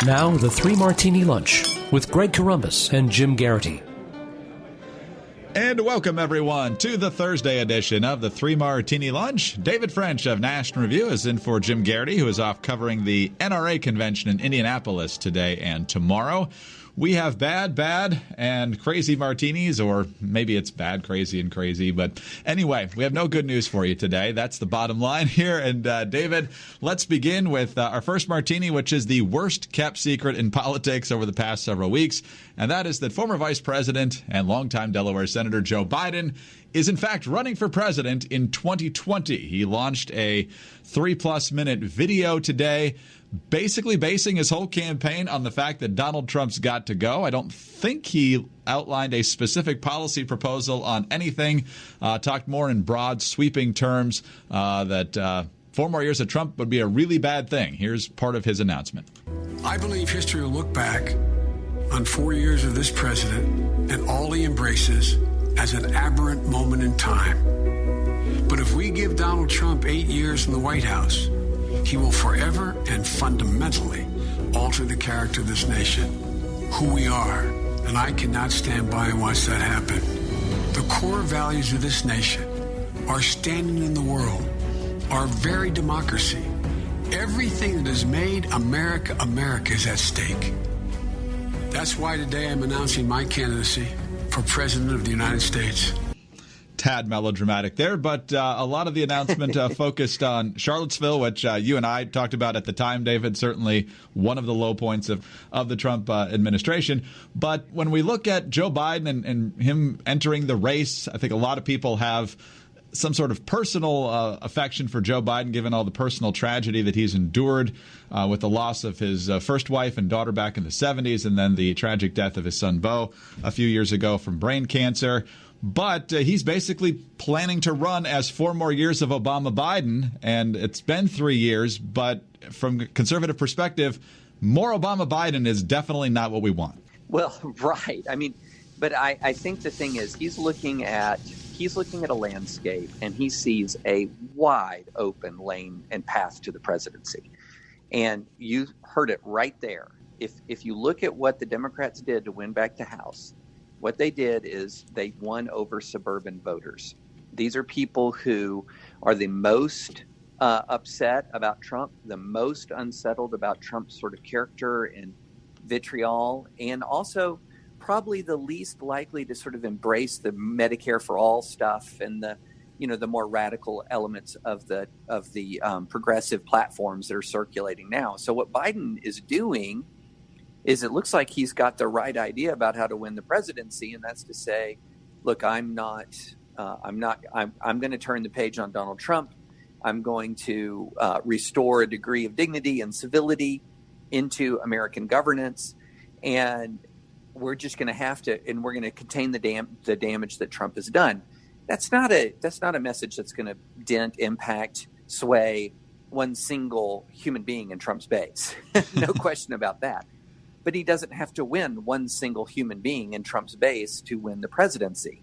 Now, the Three Martini Lunch with Greg Corombos and Jim Garrity. And welcome, everyone, to the Thursday edition of the Three Martini Lunch. David French of National Review is in for Jim Garrity, who is off covering the NRA convention in Indianapolis today and tomorrow. We have bad, and crazy martinis, or maybe it's bad, crazy, and crazy. But anyway, we have no good news for you today. That's the bottom line here. And David, let's begin with our first martini, which is the worst kept secret in politics over the past several weeks. And that is that former Vice President and longtime Delaware Senator Joe Biden is in fact running for president in 2020. He launched a 3+ minute video today, basically basing his whole campaign on the fact that Donald Trump's got to go. I don't think he outlined a specific policy proposal on anything, talked more in broad, sweeping terms that 4 more years of Trump would be a really bad thing. Here's part of his announcement. I believe history will look back on 4 years of this president and all he embraces as an aberrant moment in time. But if we give Donald Trump 8 years in the White House, he will forever and fundamentally alter the character of this nation, who we are, and I cannot stand by and watch that happen. The core values of this nation, our standing in the world, our very democracy, everything that has made America America is at stake. That's why today I'm announcing my candidacy for President of the United States. Tad melodramatic there, but a lot of the announcement focused on Charlottesville, which you and I talked about at the time, David, certainly one of the low points of the Trump administration. But when we look at Joe Biden and him entering the race, I think a lot of people have some sort of personal affection for Joe Biden, given all the personal tragedy that he's endured with the loss of his first wife and daughter back in the 70s, and then the tragic death of his son, Beau, a few years ago from brain cancer. But he's basically planning to run as 4 more years of Obama Biden, and it's been 3 years. But from a conservative perspective, more Obama Biden is definitely not what we want. Well, right. I mean, but I think the thing is he's looking at a landscape, and he sees a wide open lane and path to the presidency. And you heard it right there. If you look at what the Democrats did to win back the House, what they did is they won over suburban voters. These are people who are the most upset about Trump, the most unsettled about Trump's sort of character and vitriol, and also probably the least likely to sort of embrace the Medicare for all stuff and the more radical elements of the progressive platforms that are circulating now. So what Biden is doing is it looks like he's got the right idea about how to win the presidency, and that's to say, look, I'm going to turn the page on Donald Trump. I'm going to restore a degree of dignity and civility into American governance, and we're just going to have to, and we're going to contain the damage that Trump has done. That's not a message that's going to dent, impact, sway one single human being in Trump's base. No question about that. But he doesn't have to win one single human being in Trump's base to win the presidency.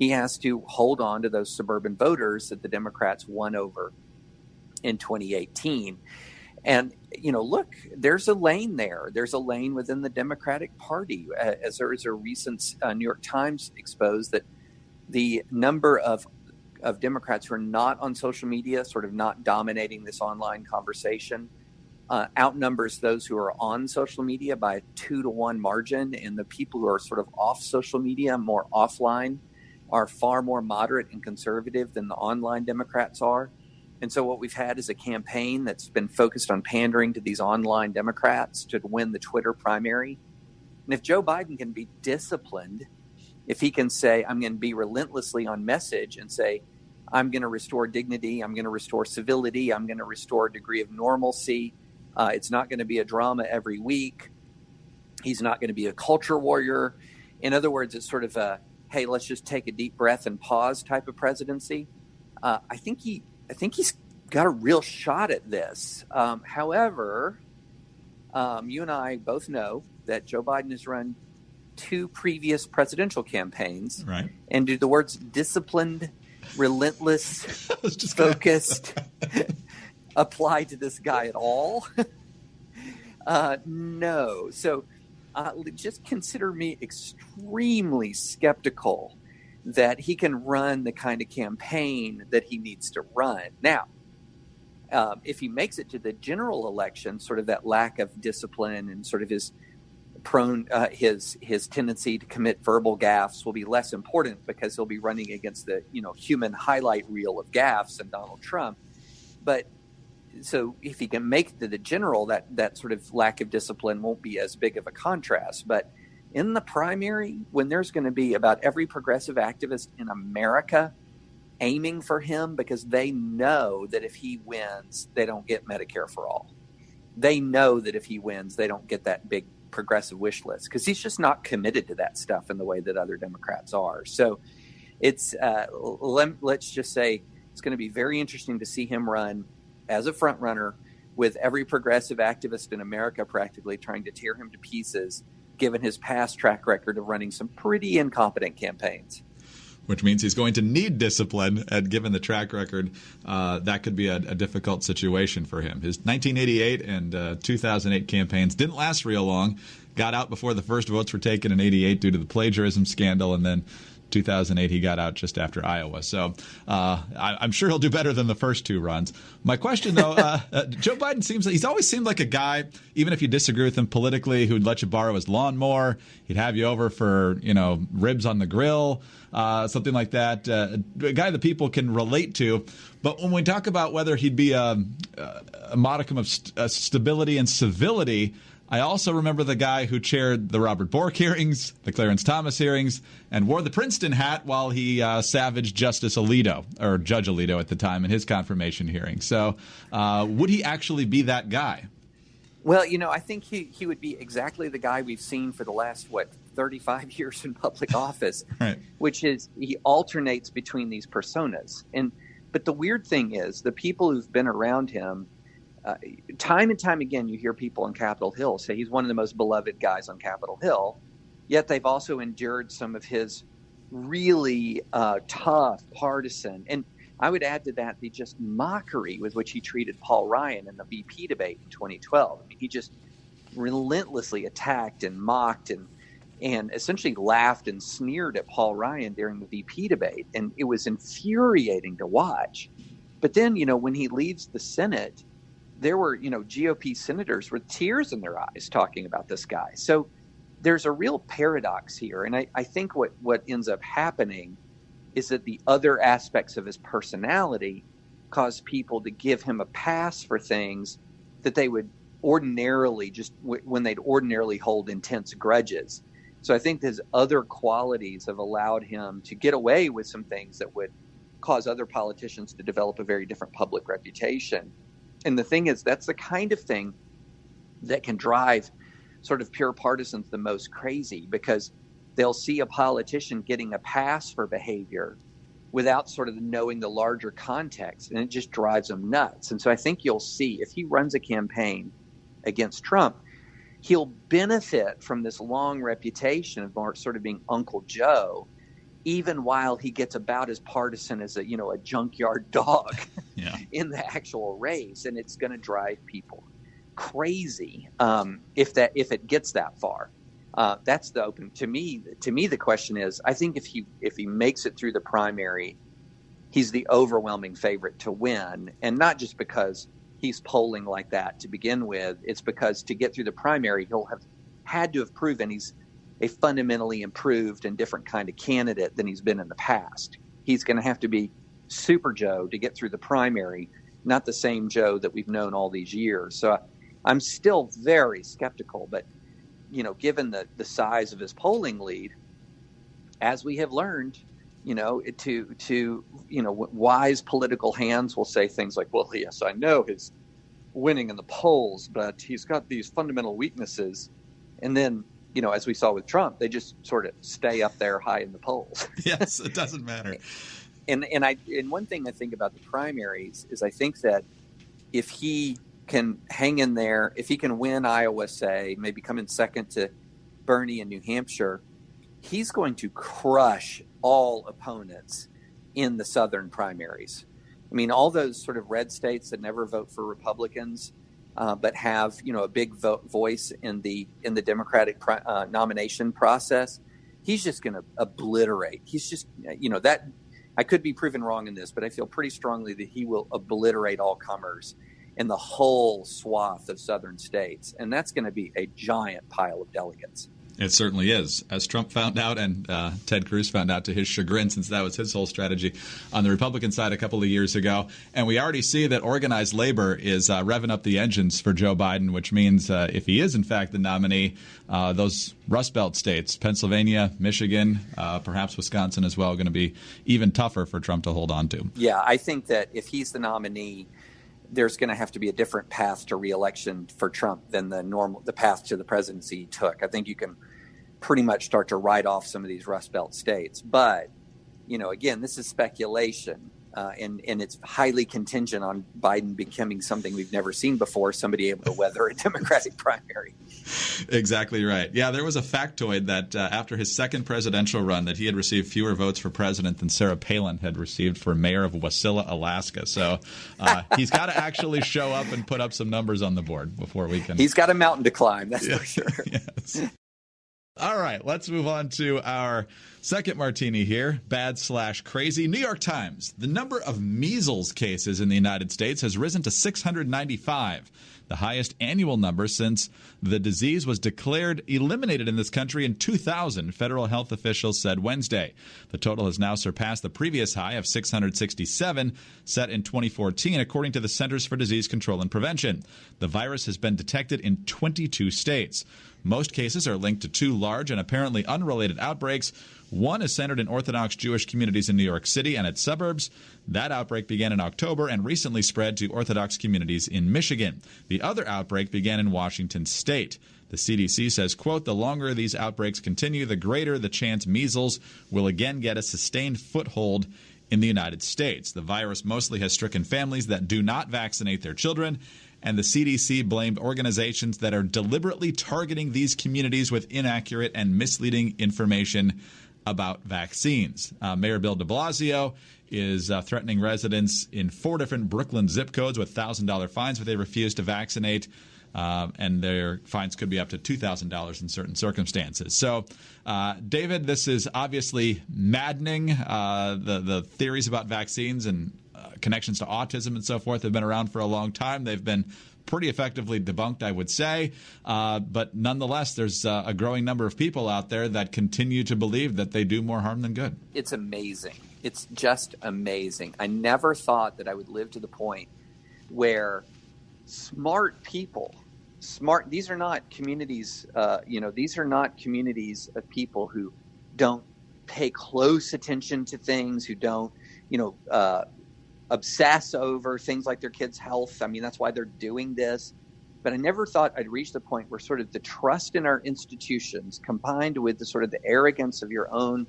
He has to hold on to those suburban voters that the Democrats won over in 2018. And, look, there's a lane there. There's a lane within the Democratic Party. As there is a recent New York Times exposed that the number of Democrats who are not on social media, sort of not dominating this online conversation, outnumbers those who are on social media by a 2-to-1 margin. And the people who are sort of off social media, more offline, are far more moderate and conservative than the online Democrats are. And so what we've had is a campaign that's been focused on pandering to these online Democrats to win the Twitter primary. And if Joe Biden can be disciplined, if he can say, I'm going to be relentlessly on message and say, I'm going to restore dignity, I'm going to restore civility, I'm going to restore a degree of normalcy, it's not going to be a drama every week, he's not going to be a culture warrior. In other words, it's sort of a, hey, let's just take a deep breath and pause type of presidency. I think he's got a real shot at this. However, you and I both know that Joe Biden has run 2 previous presidential campaigns. Right. And do the words disciplined, relentless, focused apply to this guy at all? No. So just consider me extremely skeptical that he can run the kind of campaign that he needs to run. Now, if he makes it to the general election, sort of that lack of discipline and sort of his tendency to commit verbal gaffes will be less important because he'll be running against the human highlight reel of gaffes and Donald Trump. But so if he can make it to the general, that sort of lack of discipline won't be as big of a contrast. But in the primary, when there's going to be about every progressive activist in America aiming for him because they know that if he wins, they don't get Medicare for all. They know that if he wins, they don't get that big progressive wish list because he's just not committed to that stuff in the way that other Democrats are. So it's let's just say it's going to be very interesting to see him run as a front runner with every progressive activist in America practically trying to tear him to pieces, given his past track record of running some pretty incompetent campaigns. Which means he's going to need discipline, and given the track record, that could be a difficult situation for him. His 1988 and 2008 campaigns didn't last real long. Got out before the first votes were taken in 88 due to the plagiarism scandal, and then 2008 he got out just after Iowa. So I'm sure he'll do better than the first two runs. My question, though, Joe Biden he's always seemed like a guy, even if you disagree with him politically, who'd let you borrow his lawnmower. He'd have you over for, ribs on the grill, something like that. A guy that people can relate to. But when we talk about whether he'd be a modicum of stability and civility, I also remember the guy who chaired the Robert Bork hearings, the Clarence Thomas hearings, and wore the Princeton hat while he savaged Justice Alito, or Judge Alito at the time, in his confirmation hearing. So would he actually be that guy? Well, I think he would be exactly the guy we've seen for the last, 35 years in public office, right. Which is he alternates between these personas. But the weird thing is the people who've been around him, time and time again, you hear people on Capitol Hill say he's one of the most beloved guys on Capitol Hill, yet they've also endured some of his really tough partisan. And I would add to that the just mockery with which he treated Paul Ryan in the VP debate in 2012. I mean, he just relentlessly attacked and mocked and essentially laughed and sneered at Paul Ryan during the VP debate. And it was infuriating to watch. But then, when he leaves the Senate, there were, GOP senators with tears in their eyes talking about this guy. So there's a real paradox here. And I think what ends up happening is that the other aspects of his personality cause people to give him a pass for things that they would ordinarily when they'd ordinarily hold intense grudges. So I think his other qualities have allowed him to get away with some things that would cause other politicians to develop a very different public reputation. And the thing is, that's the kind of thing that can drive sort of pure partisans the most crazy, because they'll see a politician getting a pass for behavior without sort of knowing the larger context, and it just drives them nuts. And so I think you'll see if he runs a campaign against Trump, he'll benefit from this long reputation of more sort of being Uncle Joe, even while he gets about as partisan as a junkyard dog in the actual race. And it's going to drive people crazy if it gets that far. That's the open. To me, the question is, I think if he makes it through the primary, he's the overwhelming favorite to win, and not just because he's polling like that to begin with. It's because to get through the primary, he'll have had to have proven he's a fundamentally improved and different kind of candidate than he's been in the past. He's going to have to be Super Joe to get through the primary, not the same Joe that we've known all these years. So I'm still very skeptical, but given the size of his polling lead, as we have learned, wise political hands will say things like, well, yes, I know he's winning in the polls, but he's got these fundamental weaknesses. And then, as we saw with Trump, they just sort of stay up there high in the polls. Yes, it doesn't matter. And one thing I think about the primaries is I think that if he can hang in there, if he can win Iowa, say, maybe come in second to Bernie in New Hampshire, he's going to crush all opponents in the Southern primaries. I mean, all those sort of red states that never vote for Republicans, but have a big voice in the Democratic nomination process, he's just going to obliterate. He's just that I could be proven wrong in this, but I feel pretty strongly that he will obliterate all comers in the whole swath of southern states, and that's going to be a giant pile of delegates. It certainly is, as Trump found out and Ted Cruz found out to his chagrin, since that was his whole strategy on the Republican side a couple of years ago. And we already see that organized labor is revving up the engines for Joe Biden, which means if he is, in fact, the nominee, those Rust Belt states, Pennsylvania, Michigan, perhaps Wisconsin as well, are going to be even tougher for Trump to hold on to. Yeah, I think that if he's the nominee, there's going to have to be a different path to reelection for Trump than the path to the presidency he took. I think you can pretty much start to write off some of these Rust Belt states. But, again, this is speculation, and it's highly contingent on Biden becoming something we've never seen before, somebody able to weather a Democratic primary. Exactly right. Yeah, there was a factoid that after his second presidential run that he had received fewer votes for president than Sarah Palin had received for mayor of Wasilla, Alaska. So he's got to actually show up and put up some numbers on the board before we can. He's got a mountain to climb, that's for sure. Yes. All right, let's move on to our second martini here, bad/crazy. New York Times. The number of measles cases in the United States has risen to 695, the highest annual number since the disease was declared eliminated in this country in 2000, federal health officials said Wednesday. The total has now surpassed the previous high of 667 set in 2014, according to the Centers for Disease Control and Prevention. The virus has been detected in 22 states. Most cases are linked to two large and apparently unrelated outbreaks. One is centered in Orthodox Jewish communities in New York City and its suburbs. That outbreak began in October and recently spread to Orthodox communities in Michigan. The other outbreak began in Washington State. The CDC says, quote, the longer these outbreaks continue, the greater the chance measles will again get a sustained foothold in the United States. The virus mostly has stricken families that do not vaccinate their children, and the CDC blamed organizations that are deliberately targeting these communities with inaccurate and misleading information about vaccines. Mayor Bill de Blasio is threatening residents in 4 different Brooklyn zip codes with $1,000 fines if they refuse to vaccinate, and their fines could be up to $2,000 in certain circumstances. So, David, this is obviously maddening. The theories about vaccines and connections to autism and so forth have been around for a long time. They've been pretty effectively debunked, I would say. But nonetheless, there's a growing number of people out there that continue to believe that they do more harm than good. It's amazing. It's just amazing. I never thought that I would live to the point where smart people, these are not communities, these are not communities of people who don't pay close attention to things, who don't, obsess over things like their kids' health. I mean, that's why they're doing this. But I never thought I'd reach the point where sort of the trust in our institutions combined with the sort of the arrogance of your own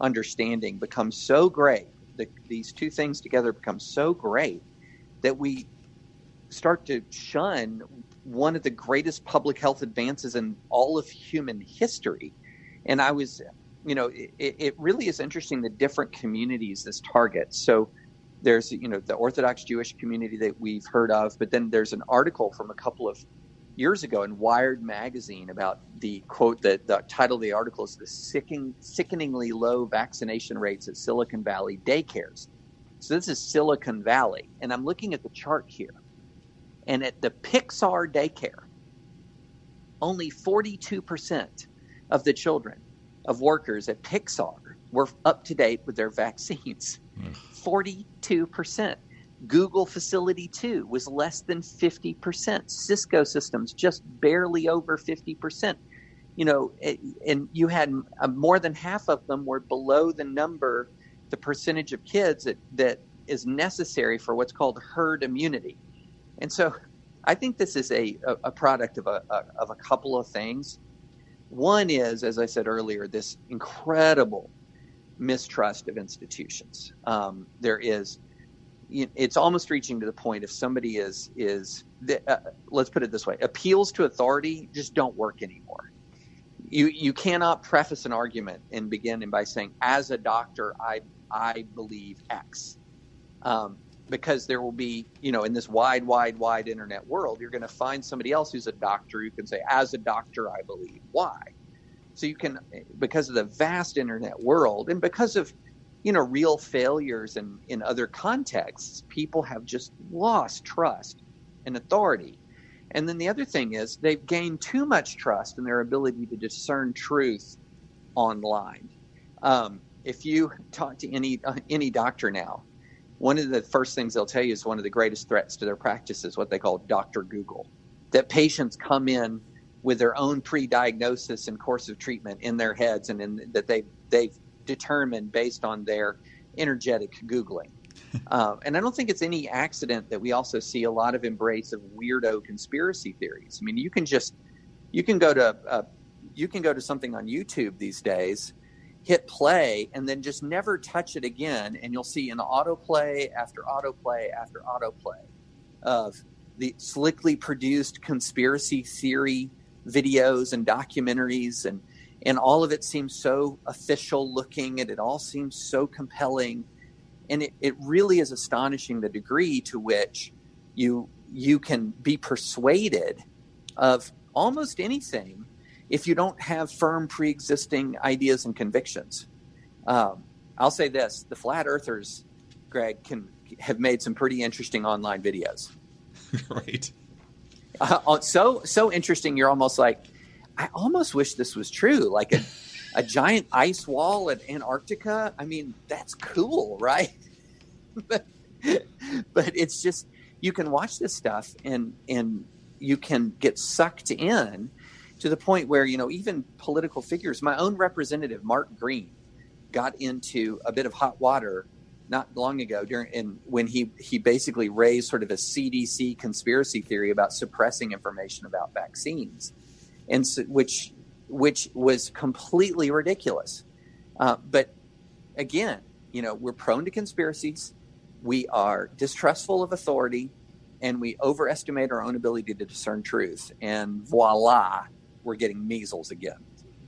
understanding becomes so great, these two things together become so great that we start to shun one of the greatest public health advances in all of human history. And I was, it really is interesting the different communities this targets. So there's, the Orthodox Jewish community that we've heard of, but then there's an article from a couple of years ago in Wired magazine about the quote, the title of the article is the sickeningly low vaccination rates at Silicon Valley daycares. So this is Silicon Valley. And I'm looking at the chart here. And at the Pixar daycare, only 42% of the children of workers at Pixar were up to date with their vaccines. 42%. Google Facility 2 was less than 50%. Cisco Systems just barely over 50%. And you had more than half of them were below the percentage of kids that is necessary for what's called herd immunity. And so I think this is a product of a couple of things. One is, as I said earlier, this incredible mistrust of institutions. There is, it's almost reaching to the point if somebody is let's put it this way, appeals to authority just don't work anymore. You cannot preface an argument and begin by saying, as a doctor, I believe X. because there will be, in this wide, wide, wide internet world, you're going to find somebody else who's a doctor who can say, as a doctor, I believe. Why? So you can, because of the vast internet world and because of, real failures in other contexts, people have just lost trust and authority. And then the other thing is they've gained too much trust in their ability to discern truth online. If you talk to any doctor now, one of the first things they'll tell you is one of the greatest threats to their practice is what they call Dr. Google, that patients come in with their own pre-diagnosis and course of treatment in their heads and that they've determined based on their energetic Googling. And I don't think it's any accident that we also see a lot of embrace of weirdo conspiracy theories. I mean, you can go to something on YouTube these days, hit play, and then just never touch it again, and you'll see an autoplay after autoplay after autoplay of the slickly produced conspiracy theory videos and documentaries, and all of it seems so official looking, and it all seems so compelling. And it really is astonishing the degree to which you can be persuaded of almost anything if you don't have firm pre-existing ideas and convictions. I'll say this, the flat earthers, Greg, have made some pretty interesting online videos. Right. So interesting, you're almost like, I almost wish this was true, like a giant ice wall at Antarctica. I mean, that's cool, right? but it's just, you can watch this stuff and you can get sucked in to the point where, even political figures, my own representative, Mark Green, got into a bit of hot water not long ago when he basically raised sort of a CDC conspiracy theory about suppressing information about vaccines, and so, which was completely ridiculous. But again, we're prone to conspiracies. We are distrustful of authority, and we overestimate our own ability to discern truth. And voila, we're getting measles again.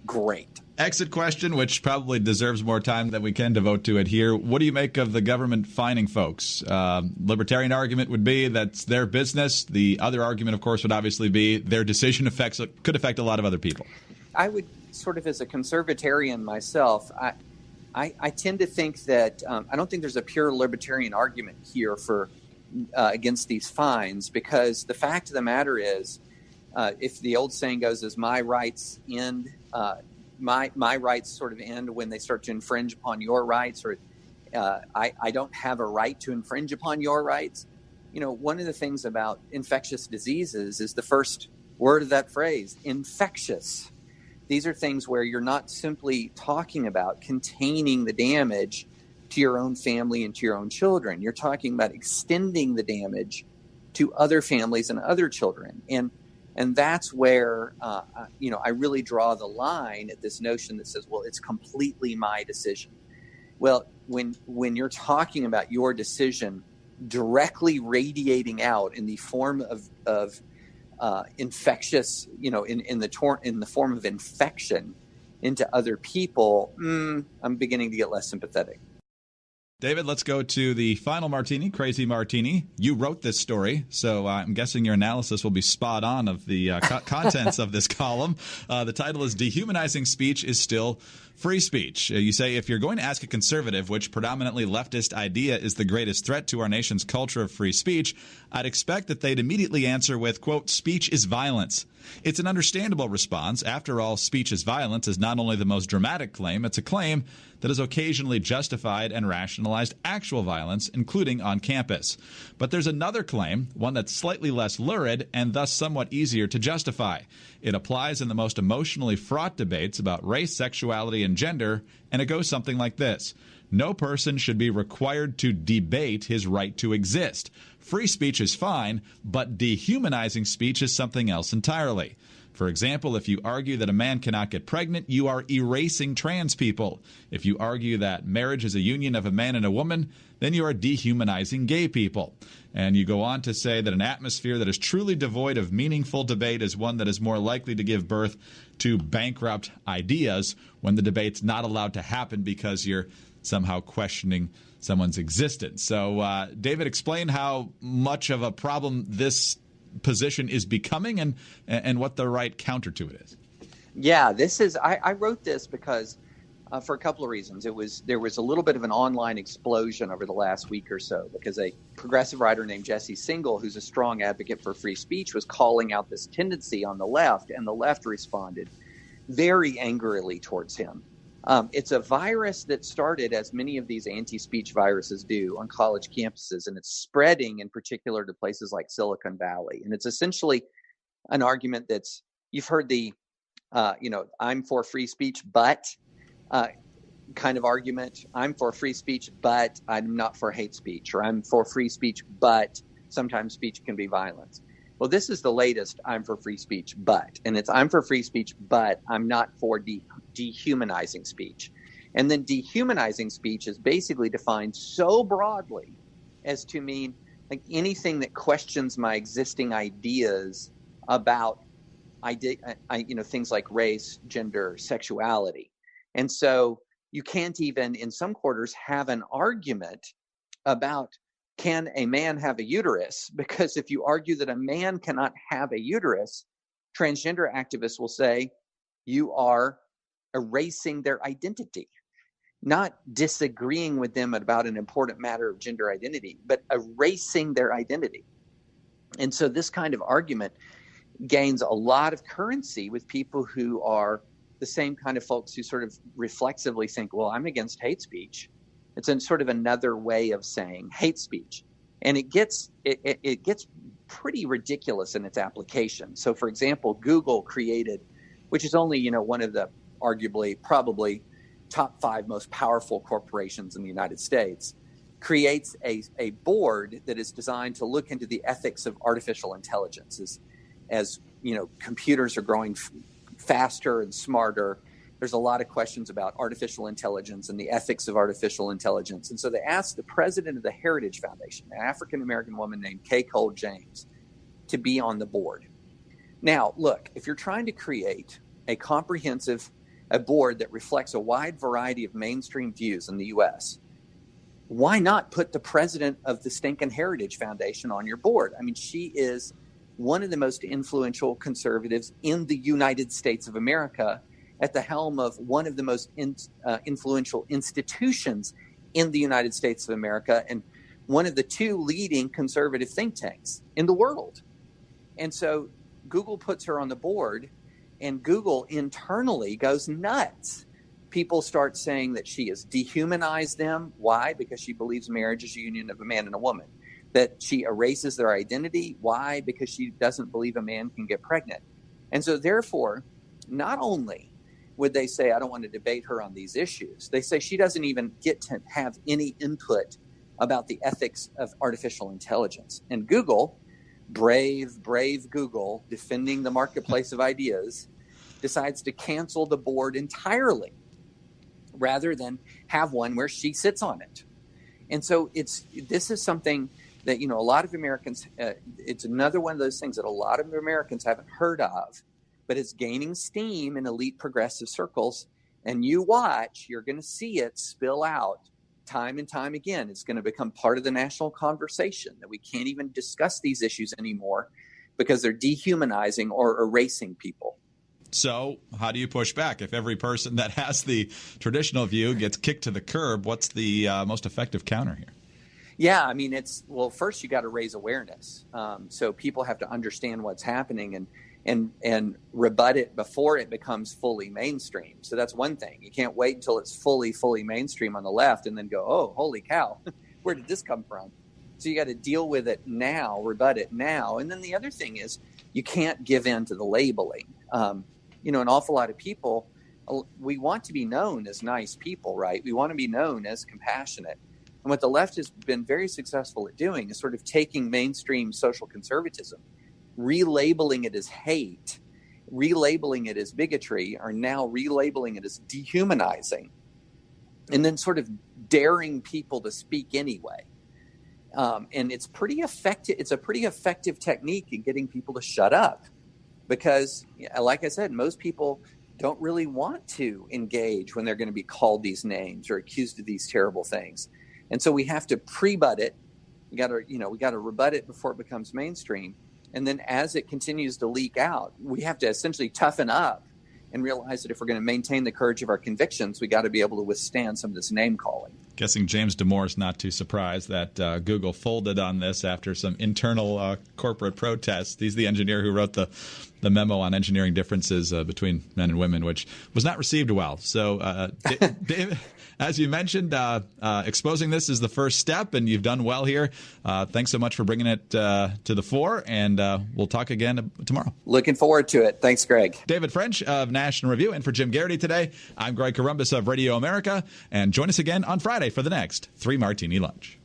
Great. Exit question, which probably deserves more time than we can devote to it here. What do you make of the government fining folks? Libertarian argument would be that's their business. The other argument, of course, would obviously be their decision could affect a lot of other people. I would sort of, as a conservatarian myself, I tend to think that I don't think there's a pure libertarian argument here for against these fines, because the fact of the matter is, if the old saying goes, as my rights end, my rights sort of end when they start to infringe upon your rights, or I don't have a right to infringe upon your rights. One of the things about infectious diseases is the first word of that phrase, infectious. These are things where you're not simply talking about containing the damage to your own family and to your own children. You're talking about extending the damage to other families and other children. And that's where, I really draw the line at this notion that says, well, it's completely my decision. Well, when you're talking about your decision directly radiating out in the form of infectious, in the form of infection into other people, I'm beginning to get less sympathetic. David, let's go to the final martini, Crazy Martini. You wrote this story, so I'm guessing your analysis will be spot on of the contents of this column. The title is Dehumanizing Speech is Still Free Speech. You say, if you're going to ask a conservative which predominantly leftist idea is the greatest threat to our nation's culture of free speech, I'd expect that they'd immediately answer with, quote, speech is violence. It's an understandable response. After all, speech is violence is not only the most dramatic claim, it's a claim that has occasionally justified and rationalized actual violence, including on campus. But there's another claim, one that's slightly less lurid and thus somewhat easier to justify. It applies in the most emotionally fraught debates about race, sexuality, and gender, and it goes something like this. No person should be required to debate his right to exist. Free speech is fine, but dehumanizing speech is something else entirely. For example, if you argue that a man cannot get pregnant, you are erasing trans people. If you argue that marriage is a union of a man and a woman, then you are dehumanizing gay people. And you go on to say that an atmosphere that is truly devoid of meaningful debate is one that is more likely to give birth to bankrupt ideas when the debate's not allowed to happen because you're somehow questioning someone's existence. So, David, explain how much of a problem this position is becoming and what the right counter to it is. Yeah, I wrote this because for a couple of reasons. There was a little bit of an online explosion over the last week or so because a progressive writer named Jesse Singal, who's a strong advocate for free speech, was calling out this tendency on the left, and the left responded very angrily towards him. It's a virus that started, as many of these anti-speech viruses do, on college campuses, and it's spreading in particular to places like Silicon Valley. And it's essentially an argument you've heard the, I'm for free speech, but kind of argument. I'm for free speech, but I'm not for hate speech, or I'm for free speech, but sometimes speech can be violence. Well, this is the latest I'm for free speech, but, and it's I'm for free speech, but I'm not for dehumanizing speech. And then dehumanizing speech is basically defined so broadly as to mean like anything that questions my existing ideas about things like race, gender, sexuality. And so you can't even, in some quarters, have an argument about can a man have a uterus? Because if you argue that a man cannot have a uterus, transgender activists will say you are erasing their identity, not disagreeing with them about an important matter of gender identity, but erasing their identity. And so this kind of argument gains a lot of currency with people who are the same kind of folks who sort of reflexively think, well, I'm against hate speech. It's a sort of another way of saying hate speech. And it gets pretty ridiculous in its application. So, for example, Google created, which is only, one of the arguably probably top 5 most powerful corporations in the United States, creates a board that is designed to look into the ethics of artificial intelligence. As computers are growing faster and smarter, there's a lot of questions about artificial intelligence and the ethics of artificial intelligence. And so they asked the president of the Heritage Foundation, an African-American woman named Kay Cole James, to be on the board. Now, look, if you're trying to create a board that reflects a wide variety of mainstream views in the U.S., why not put the president of the stinking Heritage Foundation on your board? I mean, she is one of the most influential conservatives in the United States of America, at the helm of one of the most influential institutions in the United States of America, and one of the 2 leading conservative think tanks in the world. And so Google puts her on the board, and Google internally goes nuts. People start saying that she has dehumanized them. Why? Because she believes marriage is a union of a man and a woman. That she erases their identity. Why? Because she doesn't believe a man can get pregnant. And so therefore, not only would they say, I don't want to debate her on these issues, they say she doesn't even get to have any input about the ethics of artificial intelligence. And Google, brave Google, defending the marketplace of ideas, decides to cancel the board entirely rather than have one where she sits on it. And so this is something that, a lot of Americans, it's another one of those things that a lot of Americans haven't heard of, but it's gaining steam in elite progressive circles. And you watch, you're going to see it spill out time and time again. It's going to become part of the national conversation that we can't even discuss these issues anymore because they're dehumanizing or erasing people. So how do you push back? If every person that has the traditional view gets kicked to the curb, what's the most effective counter here? Yeah, I mean, first you got to raise awareness. So people have to understand what's happening and rebut it before it becomes fully mainstream. So that's one thing. You can't wait until it's fully mainstream on the left and then go, oh, holy cow, where did this come from? So you got to deal with it now, rebut it now. And then the other thing is you can't give in to the labeling. An awful lot of people, we want to be known as nice people, right? We want to be known as compassionate. And what the left has been very successful at doing is sort of taking mainstream social conservatism, relabeling it as hate, relabeling it as bigotry, or now relabeling it as dehumanizing, and then sort of daring people to speak anyway. And it's pretty effective. It's a pretty effective technique in getting people to shut up because, like I said, most people don't really want to engage when they're going to be called these names or accused of these terrible things. And so we have to pre-butt it. We got to rebut it before it becomes mainstream. And then as it continues to leak out, we have to essentially toughen up and realize that if we're going to maintain the courage of our convictions, we got to be able to withstand some of this name calling. Guessing James Damore's not too surprised that Google folded on this after some internal corporate protests. He's the engineer who wrote the memo on engineering differences between men and women, which was not received well. So, David, as you mentioned, exposing this is the first step, and you've done well here. Thanks so much for bringing it to the fore, and we'll talk again tomorrow. Looking forward to it. Thanks, Greg. David French of National Review, and for Jim Garrity today, I'm Greg Corombos of Radio America, and join us again on Friday for the next 3 Martini Lunch.